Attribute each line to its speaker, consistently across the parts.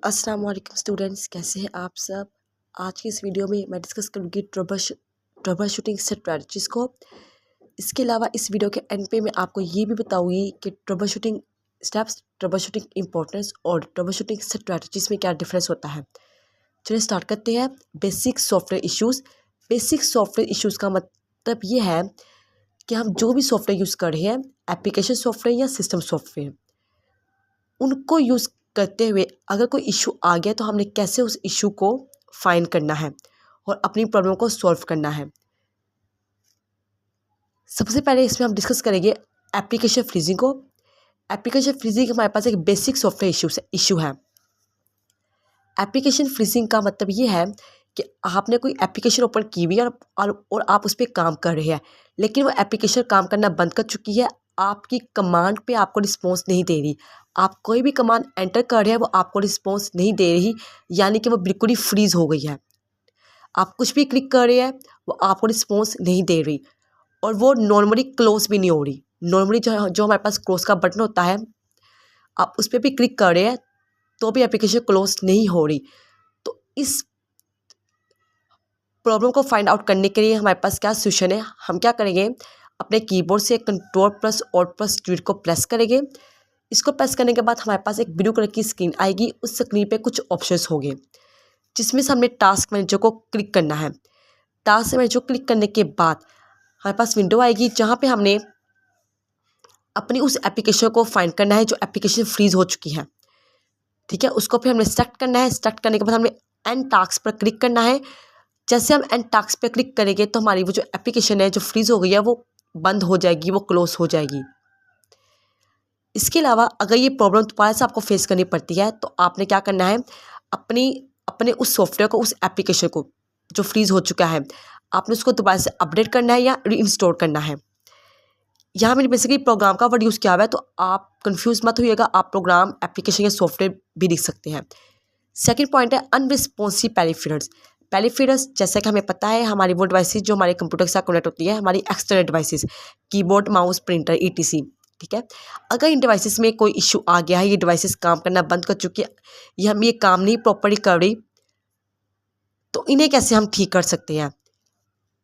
Speaker 1: अस्सलाम वालेकुम स्टूडेंट्स, कैसे हैं आप सब। आज की इस वीडियो में मैं डिस्कस करूँगी ट्रबल शूटिंग स्ट्रैटेजीज़ को। इसके अलावा इस वीडियो के एंड पे मैं आपको ये भी बताऊँगी कि trouble shooting steps, trouble shooting importance और ट्रबल शूटिंग स्ट्रैटेजीज़ में क्या डिफरेंस होता है। चलिए स्टार्ट करते हैं। Basic software issues. Basic software issues का मतलब ये है कि हम जो भी सॉफ्टवेयर यूज़ कर रहे हैं, एप्लीकेशन सॉफ्टवेयर या सिस्टम सॉफ्टवेयर, उनको यूज़ करते हुए अगर कोई इशू आ गया तो हमने कैसे उस इशू को फाइंड करना है और अपनी प्रॉब्लम को सॉल्व करना है। सबसे पहले इसमें हम डिस्कस करेंगे एप्लीकेशन फ्रीजिंग को। एप्लीकेशन फ्रीजिंग हमारे पास एक बेसिक सॉफ्टवेयर इशू है। एप्लीकेशन फ्रीजिंग का मतलब ये है कि आपने कोई एप्लीकेशन ओपन की हुई है और आप उस पर काम कर रहे हैं, लेकिन वो एप्लीकेशन काम करना बंद कर चुकी है। आपकी कमांड पे आपको रिस्पॉन्स नहीं दे रही। आप कोई भी कमांड एंटर कर रहे हैं वो आपको रिस्पॉन्स नहीं दे रही, यानी कि वो बिल्कुल ही फ्रीज हो गई है। आप कुछ भी क्लिक कर रहे हैं वो आपको रिस्पॉन्स नहीं दे रही और वो नॉर्मली क्लोज भी नहीं हो रही। नॉर्मली जो हमारे पास क्लोज का बटन होता है, आप उस पर भी क्लिक कर रहे हैं तो भी एप्लीकेशन क्लोज नहीं हो रही। तो इस प्रॉब्लम को फाइंड आउट करने के लिए हमारे पास क्या सोल्यूशन है। हम क्या करेंगे, अपने कीबोर्ड से Ctrl+Alt+Delete को प्रेस करेंगे। इसको प्रेस करने के बाद हमारे पास एक ब्लू कलर की स्क्रीन आएगी। उस स्क्रीन पे कुछ ऑप्शंस होंगे जिसमें से हमने टास्क मैनेजर को क्लिक करना है। टास्क मैनेजर को क्लिक करने के बाद हमारे पास विंडो आएगी जहाँ पे हमने अपनी उस एप्लीकेशन को फाइंड करना है जो एप्लीकेशन फ्रीज हो चुकी है। ठीक है, उसको फिर हमने सेलेक्ट करना है। सेलेक्ट करने के बाद हमने एंड टास्क पर क्लिक करना है। जैसे हम एंड टास्क पे क्लिक करेंगे तो हमारी वो जो एप्लीकेशन है जो फ्रीज हो गई है वो बंद हो जाएगी, वो क्लोज हो जाएगी। इसके अलावा अगर ये प्रॉब्लम दोबारा से आपको फेस करनी पड़ती है तो आपने क्या करना है, अपने उस सॉफ्टवेयर को, उस एप्लीकेशन को जो फ्रीज हो चुका है, आपने उसको दोबारा से अपडेट करना है या रीइंस्टॉल करना है। यहाँ मैंने बेसिकली प्रोग्राम का वर्ड यूज़ किया हुआ है तो आप कंफ्यूज मत होइएगा, आप प्रोग्राम, एप्लीकेशन या सॉफ्टवेयर भी लिख सकते हैं। सेकेंड पॉइंट है अनरिस्पॉन्सिव पेरिफेरल्स। पेरिफेरल्स जैसा कि हमें पता है हमारी वो डिवाइसेस जो हमारे कंप्यूटर के साथ कनेक्ट होती है, हमारी external devices, keyboard, mouse, printer, ETC। ठीक है, अगर इन डिवाइसेस में कोई इशू आ गया है, ये डिवाइसेस काम करना बंद कर चुकी है, ये काम नहीं प्रॉपरली कर रही, तो इन्हें कैसे हम ठीक कर सकते हैं।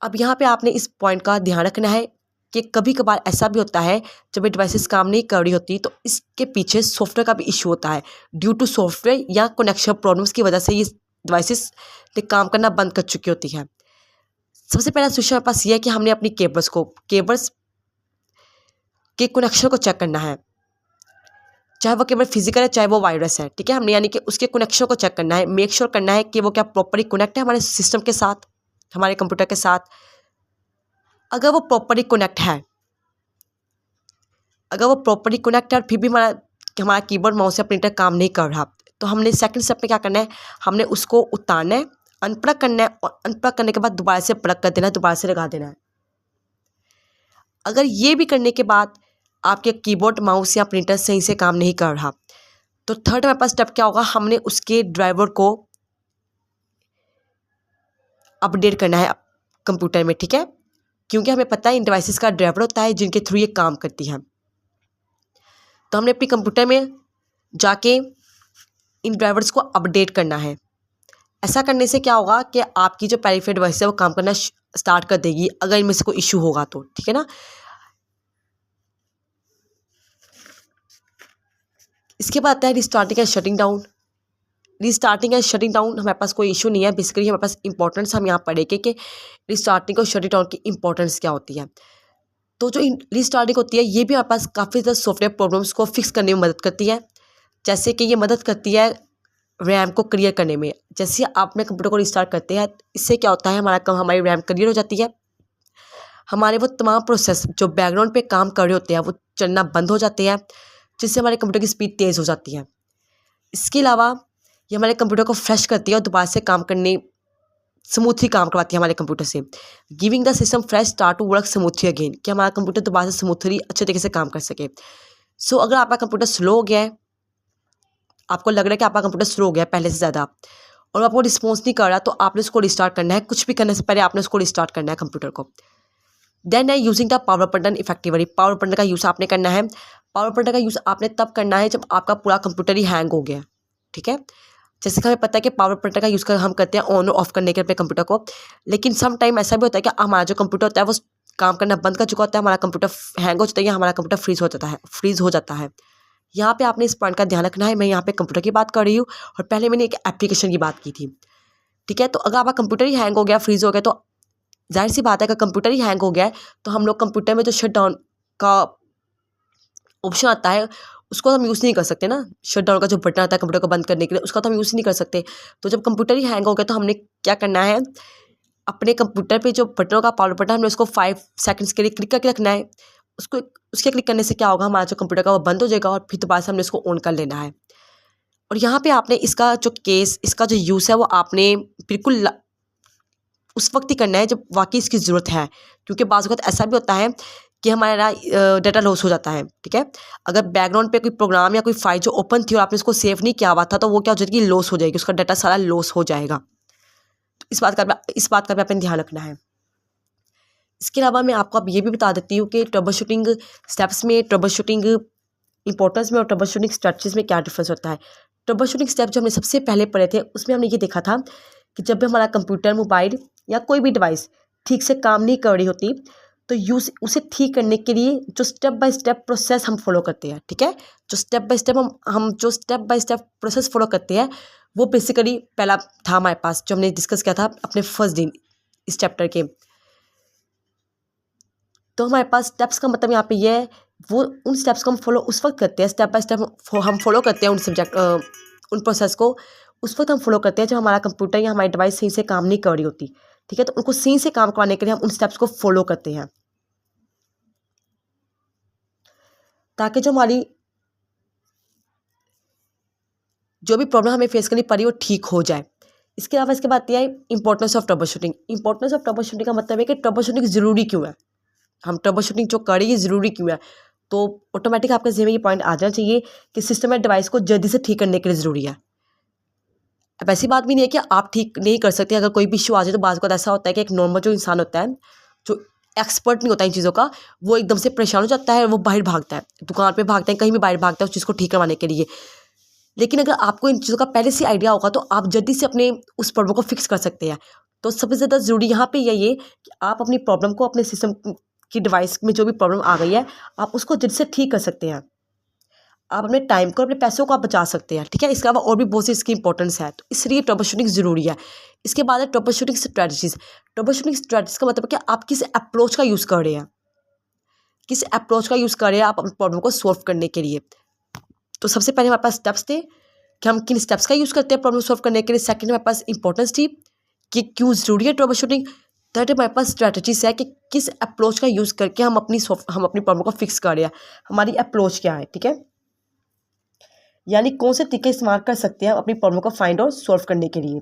Speaker 1: अब यहाँ पे आपने इस पॉइंट का ध्यान रखना है कि कभी कभार ऐसा भी होता है जब ये डिवाइसेस काम नहीं कर रही होती तो इसके पीछे सॉफ्टवेयर का भी इशू होता है। ड्यू टू सॉफ्टवेयर या कनेक्शन प्रॉब्लम्स की वजह से ये डिवाइसेस ने काम करना बंद कर चुकी होती है। सबसे पहला सोल्यूशन हमारे पास ये है कि हमने अपनी केबल्स के कनेक्शन को चेक करना है, चाहे वो केबल फिजिकल है चाहे वो वायरलेस है। ठीक है, हमने यानी कि उसके कनेक्शन को चेक करना है, मेक श्योर करना है कि वो क्या प्रॉपरली कनेक्ट है हमारे सिस्टम के साथ, हमारे कंप्यूटर के साथ। अगर वो प्रॉपरली कनेक्ट है, और फिर भी हमारा कीबोर्ड, माउस या प्रिंटर काम नहीं कर रहा, तो हमने सेकंड स्टेप में क्या करना है, हमने उसको उतारना है, अनप्लग करना है और अनप्लग करने के बाद दोबारा से प्लग कर देना है, दोबारा से लगा देना है। अगर ये भी करने के बाद आपके कीबोर्ड, माउस या प्रिंटर सही से काम नहीं कर रहा, तो थर्ड हमारे पास स्टेप क्या होगा, हमने उसके ड्राइवर को अपडेट करना है कंप्यूटर में। ठीक है, क्योंकि हमें पता है इन डिवाइसेस का ड्राइवर होता है जिनके थ्रू ये काम करती है। तो हमने अपने कंप्यूटर में जाके इन ड्राइवर्स को अपडेट करना है। ऐसा करने से क्या होगा कि आपकी जो पेरिफेरल डिवाइस है वो काम करना स्टार्ट कर देगी अगर इनमें से कोई इशू होगा तो। ठीक है ना, इसके बाद आता है restarting and shutting down. Restarting and shutting down हमारे पास कोई इशू नहीं है, बेसिकली हमारे पास इंपॉर्टेंस हम यहाँ पढ़ेंगे कि रिस्टार्टिंग और शटिंग डाउन की इंपॉर्टेंस क्या होती है। तो जो रिस्टार्टिंग होती है ये भी हमारे पास काफ़ी ज़्यादा सॉफ्टवेयर प्रॉब्लम्स को फिक्स करने में मदद करती है। जैसे कि ये मदद करती है रैम को क्लियर करने में। जैसे आप अपने कंप्यूटर को रिस्टार्ट करते हैं, इससे क्या होता है, हमारी रैम क्लियर हो जाती है। हमारे वो तमाम प्रोसेस जो बैकग्राउंड पे काम कर रहे होते हैं वो चलना बंद हो जाते हैं, जिससे हमारे कंप्यूटर की स्पीड तेज़ हो जाती है। इसके अलावा ये हमारे कंप्यूटर को फ्रेश करती है और दोबारा से काम करने स्मूथली काम करवाती है हमारे कंप्यूटर से, giving the system fresh start to work smoothly again, कि हमारा कंप्यूटर दोबारा से स्मूथली अच्छे तरीके से काम कर सके। सो अगर आपका कंप्यूटर स्लो हो गया है, आपको लग रहा है कि आपका कंप्यूटर स्लो हो गया है पहले से ज़्यादा और आपको रिस्पॉन्स नहीं कर रहा, तो आपने उसको रिस्टार्ट करना है। कुछ भी करने से पहले आपने उसको रिस्टार्ट करना है कंप्यूटर को। देन है using the power button effectively. Power button का यूज़ आपने करना है। पावर बटन का यूज़ आपने तब करना है जब आपका पूरा कंप्यूटर ही हैंग हो गया। ठीक है, जैसे कि हमें पता है कि पावर बटन का यूज़ कर हम करते हैं ऑन और ऑफ करने के अपने कंप्यूटर को, लेकिन सम टाइम ऐसा भी होता है कि हमारा जो कंप्यूटर होता है वो काम करना बंद कर चुका होता है, हमारा कंप्यूटर हैंग हो जाता है या हमारा कंप्यूटर फ्रीज हो जाता है। यहाँ पे आपने इस पॉइंट का ध्यान रखना है। मैं यहाँ पे कंप्यूटर की बात कर रही हूँ और पहले मैंने एक एप्लीकेशन की बात की थी, ठीक है। तो अगर आपका कंप्यूटर ही हैंग हो गया, फ्रीज हो गया, तो जाहिर सी बात है, अगर कंप्यूटर ही हैंग हो गया है तो हम लोग कंप्यूटर में जो शट डाउन का ऑप्शन आता है उसको हम यूज़ नहीं कर सकते ना। शट डाउन का जो बटन आता है कंप्यूटर को बंद करने के लिए, उसका तो हम यूज़ नहीं कर सकते। तो जब कंप्यूटर ही हैंग हो गया तो हमने क्या करना है, अपने कंप्यूटर पे जो बटनों का पावर बटन, हमने उसको 5 सेकंड्स के लिए क्लिक करके रखना है। उसको उसके क्लिक करने से क्या होगा, हमारा जो कंप्यूटर का वो बंद हो जाएगा और फिर दोबारा से हमने उसको ऑन कर लेना है। और यहाँ पे आपने इसका जो यूज़ है वो आपने बिल्कुल उस वक्त ही करना है जब वाकई इसकी ज़रूरत है, क्योंकि बाज़ वक़्त ऐसा भी होता है कि हमारा डाटा लॉस हो जाता है, ठीक है। अगर बैकग्राउंड पे कोई प्रोग्राम या कोई फाइल जो ओपन थी और आपने उसको सेव नहीं किया हुआ था, तो वो क्या हो जाएगी, लॉस हो जाएगी, उसका डाटा सारा लॉस हो जाएगा। तो इस बात का भी आपने ध्यान रखना है। इसके अलावा मैं आपको अब ये भी बता देती हूँ कि ट्रबल शूटिंग स्टेप्स में, ट्रबल शूटिंग इंपॉर्टेंस में और ट्रबल शूटिंग स्ट्रेटजीज में क्या डिफरेंस होता है। ट्रबल शूटिंग स्टेप जो हमने सबसे पहले पढ़े थे उसमें हमने ये देखा था कि जब भी हमारा कंप्यूटर, मोबाइल या कोई भी डिवाइस ठीक से काम नहीं कर रही होती, तो उसे ठीक करने के लिए जो स्टेप बाय स्टेप प्रोसेस हम फॉलो करते हैं, ठीक है। जो step by step process follow करते हैं वो बेसिकली पहला था हमारे पास, जो हमने डिस्कस किया था अपने फर्स्ट दिन इस चैप्टर के। तो हमारे पास स्टेप्स का मतलब यहाँ पे ये है, वो उन स्टेप्स को हम फॉलो उस वक्त करते हैं, स्टेप बाय स्टेप हम फॉलो करते हैं उन प्रोसेस को उस वक्त हम फॉलो करते हैं जब हमारा कंप्यूटर या हमारी डिवाइस सही से काम नहीं कर रही होती, ठीक है। तो उनको सही से काम करवाने के लिए हम उन स्टेप्स को फॉलो करते हैं ताकि जो भी प्रॉब्लम हमें फेस करनी पड़ी वो ठीक हो जाए। इसके अलावा इसके बाद यह है importance of trouble shooting. Importance of trouble shooting का मतलब है कि ट्रबल शूटिंग ज़रूरी क्यों है, हम ट्रबल शूटिंग जो करेंगे ज़रूरी क्यों है। तो ऑटोमेटिक आपके ज़हन में ये पॉइंट आ जाना चाहिए कि सिस्टम या डिवाइस को जल्दी से ठीक करने के लिए ज़रूरी है। अब ऐसी बात भी नहीं है कि आप ठीक नहीं कर सकते। अगर कोई भी इशू आ जाए तो बाज़ वक़्त ऐसा होता है कि एक नॉर्मल जो इंसान होता है, जो एक्सपर्ट नहीं होता इन चीज़ों का, वो एकदम से परेशान हो जाता है, वो बाहर भागता है, दुकान पे भागते हैं, कहीं भी बाहर भागता है उस चीज़ को ठीक करवाने के लिए। लेकिन अगर आपको इन चीज़ों का पहले से आइडिया होगा तो आप जल्दी से अपने उस प्रॉब्लम को फिक्स कर सकते हैं। तो सबसे ज़्यादा ज़रूरी यहाँ पे यही है कि आप अपनी प्रॉब्लम को, अपने सिस्टम की डिवाइस में जो भी प्रॉब्लम आ गई है, आप उसको जल्दी से ठीक कर सकते हैं। आप अपने टाइम को, अपने पैसों को आप बचा सकते हैं, ठीक है। इसके अलावा और भी बहुत सी इसकी इंपॉर्टेंस है, तो इसलिए ट्रबल शूटिंग ज़रूरी है। इसके बाद है trouble shooting strategies. Trouble shooting strategies का मतलब है कि आप किस अप्रोच का यूज़ कर रहे हैं, किस अप्रोच का यूज़ कर रहे हैं आप अपनी प्रॉब्लम को सॉल्व करने के लिए। तो सबसे पहले हमारे पास स्टेप्स थे कि हम किन स्टेप्स का यूज़ करते हैं प्रॉब्लम सॉल्व करने के लिए। सेकंड हमारे पास इंपॉर्टेंस थी कि क्यों ज़रूरी है ट्रबल शूटिंग। थर्ड हमारे पास स्ट्रेटजीज है कि किस अप्रोच का यूज़ करके हम अपनी प्रॉब्लम को फिक्स कर रहे हैं, हमारी अप्रोच क्या है, ठीक है। यानी कौन से तरीके इस्तेमाल कर सकते हैं हम अपनी प्रॉब्लम को फाइंड और सॉल्व करने के लिए।